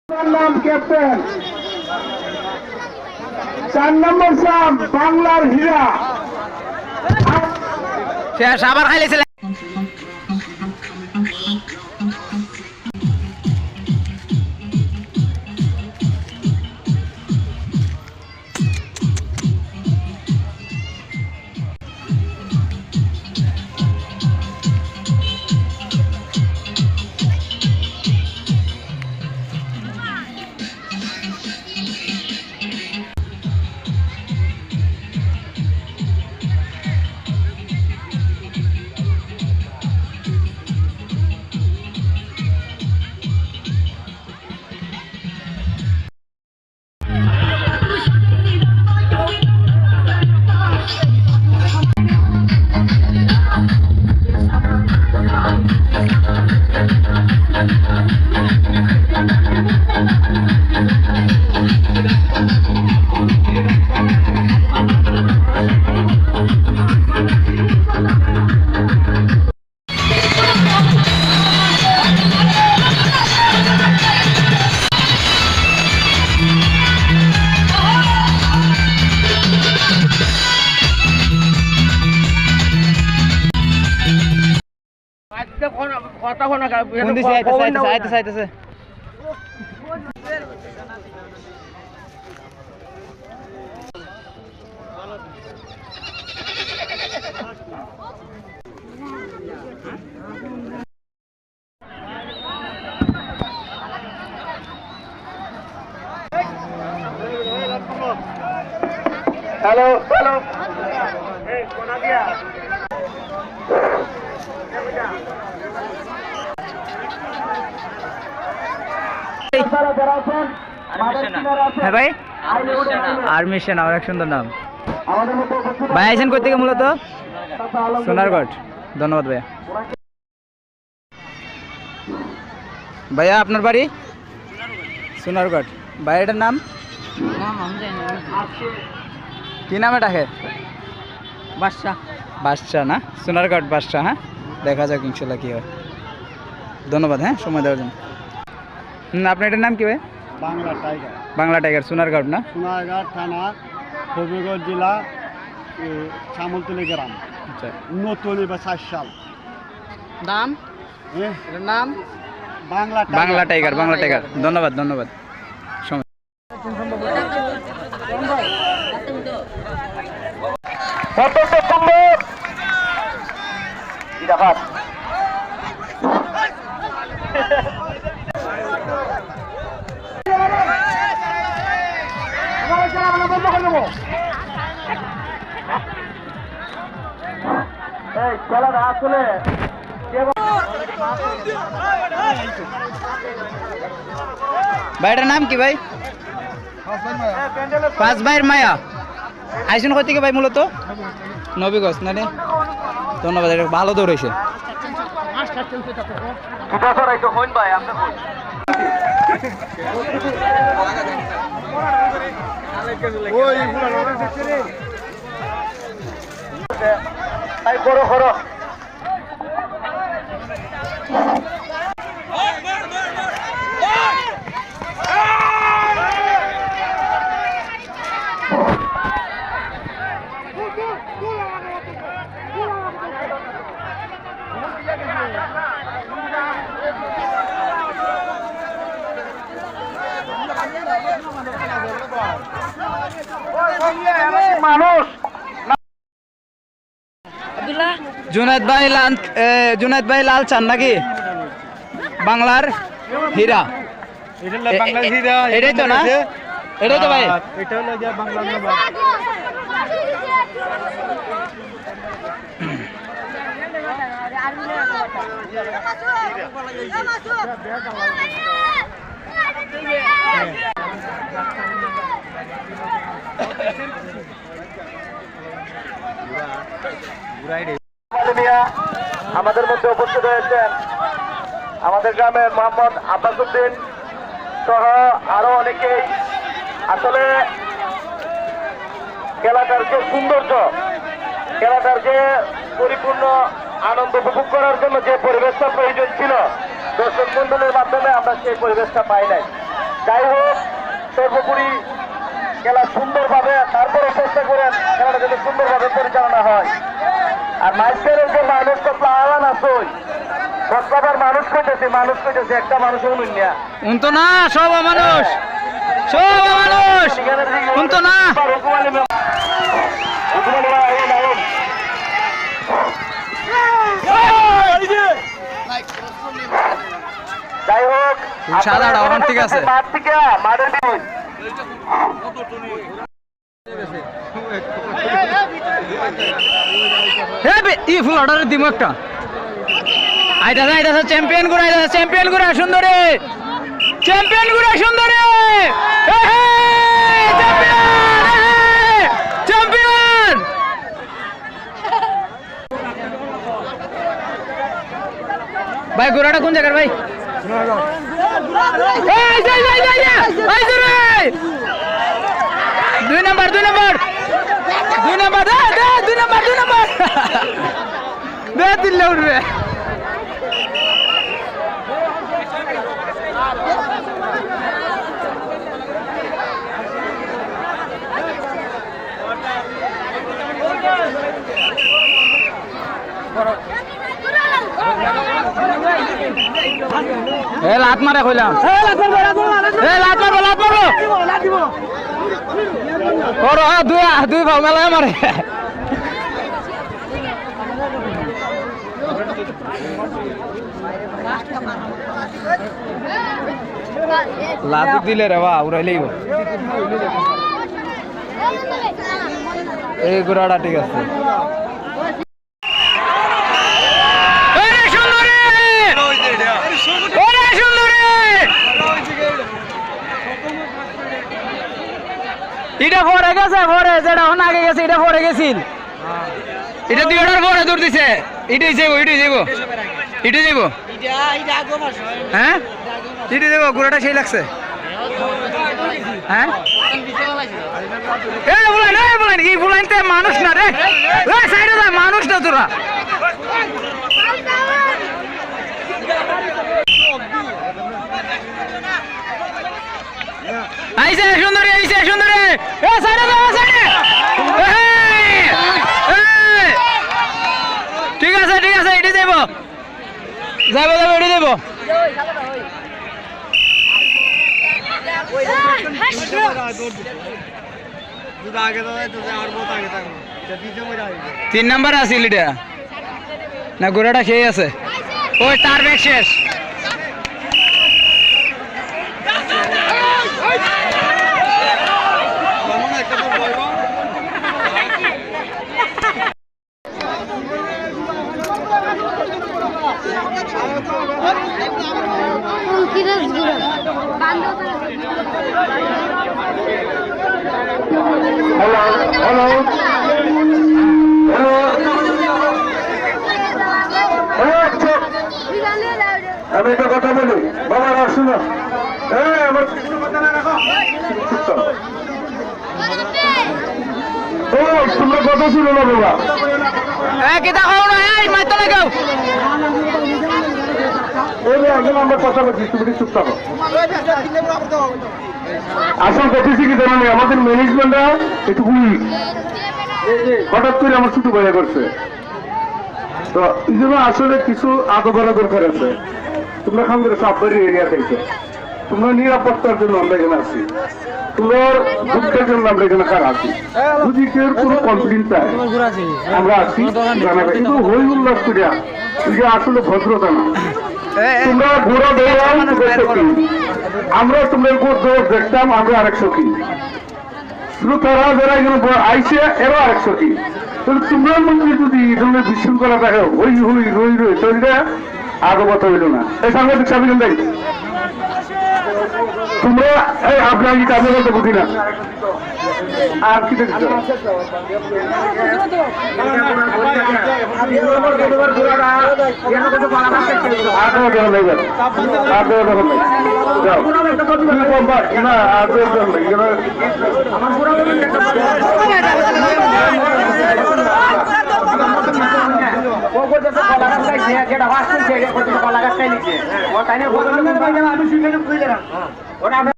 নাম ক্যাপ্টেন 4 নম্বর সাম বাংলার হীরা শেষ আবার খাইলেছিল। হ্যালো হ্যালো হ্যাঁ ভাই, আর্মি সেনা, অনেক সুন্দর নাম। ভাই আইসেন কই থেকে? মূলত সোনারগড়। ধন্যবাদ ভাইয়া। ভাইয়া আপনার বাড়ি? সোনারগড়। ভাইয়াটার নাম কি? নামে ডাকে? বাদশাহ। বাদশাহ না? সোনারগড় বাদশাহ। হ্যাঁ, দেখা যাক ইনশাল্লাহ কি হয়। ধন্যবাদ হ্যাঁ সময় দেওয়ার জন্য। আপনার এটার নাম কি ভাই? বাংলা টাইগার। বাংলা টাইগার, সোনারগড় না? সোনারগড় থানা, হবিগঞ্জ জেলা, শ্যামলতলী গ্রাম। আচ্ছা, নতুন এবার 4 সাল। নাম এটার নাম বাংলা বাংলা টাইগার। বাংলা টাইগার। ধন্যবাদ ধন্যবাদ। খেলাটা আসলে ভাই এটার নাম কি ভাই? পাঁচ ভাইয়ের মায়া। আইসুন কই থেকে ভাই? মূলত নবীগঞ্জ না রে? ধন্যবাদ, এটা ভালো দৌড়াইছে। করো করো মানুষ। জুনায়েদ ভাই লাল চান নাকি? বাংলার হীরা। এটাই তো না? এটাই তো ভাই। এটা হলো যে বাংলা নাম্বার। আমাদের মধ্যে উপস্থিত হয়েছেন আমাদের গ্রামের মোহাম্মদ আব্বাস উদ্দিন সহ আরো অনেকেই। আসলে খেলাটার যে সৌন্দর্য, খেলাটার যে পরিপূর্ণ আনন্দ উপভোগ করার জন্য যে পরিবেশটা প্রয়োজন ছিল, দর্শক মন্ডলের মাধ্যমে আমরা সেই পরিবেশটা পাই নাই। যাই হোক সর্বোপরি খেলা সুন্দরভাবে তারপরে চেষ্টা করেন খেলাটা যাতে সুন্দরভাবে পরিচালনা হয়। আর মাইকের যে মানুষ তো আহ্বান আসই সস্তাবার মানুষ কইতেছে একটা মানুষের মিলিয়া উনতো না সব মানুষ উনতো না যাই হোক সাদাটা ওখান ঠিক আছে মাঠ থেকে মাঠের দিন ই ফুল অর্ডার দিব একটা আইতাছে চ্যাম্পিয়ন গুড়া সুন্দরী চ্যাম্পিয়ন ভাই গুড়াটা কোন জায়গার ভাই দুই নাম্বার দিল্লে উঠবে লাত মারে কইলাম লাত মারবো দুই ভাও মেলায় মারে লাত দিলে রে বা উড়াইলেই এই গোড়াটা ঠিক আছে এটা পরে গেছে যেটা এখন আগে গেছে এটা পরে গেছিল এটা দুই অর্ডার পরে দৌড় দিছে এটাই যাবো হ্যাঁ এটাই যাবো গোড়াটা সেই লাগছে হ্যাঁ বুলাইতে মানুষ না রে সাইডে যা মানুষ না তোরা আইছে সুন্দরী ঠিক আছে এটি যাবো এটি যাবো তিন নাম্বার আছিল এটা না গোড়াটা খেয়ে আছে ওই তার ব্যাগ শেষ আমি একটা কথা বলি বাবা শুনো আমার তোমরা কথা শুনো না বাবা আমরা কথা বলছি তুমি চুপ থাকো আসল কথা কি জানো আমাদের ম্যানেজমেন্টরা একটু উইক হঠাৎ করে আমার ছুটি বয়া করছে তো এই জন্য আসলে কিছু আদো করা দরকার আছে তোমরা খান করে সাবধানী এরিয়া থেকে তোমরা নিরাপত্তার জন্য আমরা এখানে আছি তোমার দুঃখের জন্য আমরা এখানে খারাপ আছি যদি কেউ কোনো কমপ্লেন চায় আমরা আছি জানাবে কিন্তু হই উল্লাস করিয়া যে আসলে ভদ্রতা না তোমরা ঘোরা দৌড়াও আমরা তোমরা দেখতাম আমরা আরেক সখী শুধু তারা যারা এখানে আইসে এরও আরেক সখী তাহলে তোমরার মধ্যে যদি এই ধরনের বিশৃঙ্খলা থাকে হই রই তাহলে আগে কথা হইল না এই সাংবাদিক সাবিন দেয় তোমরা আপনার কি কাজে বলতে বুঝি না আর কি দেখছো যেটা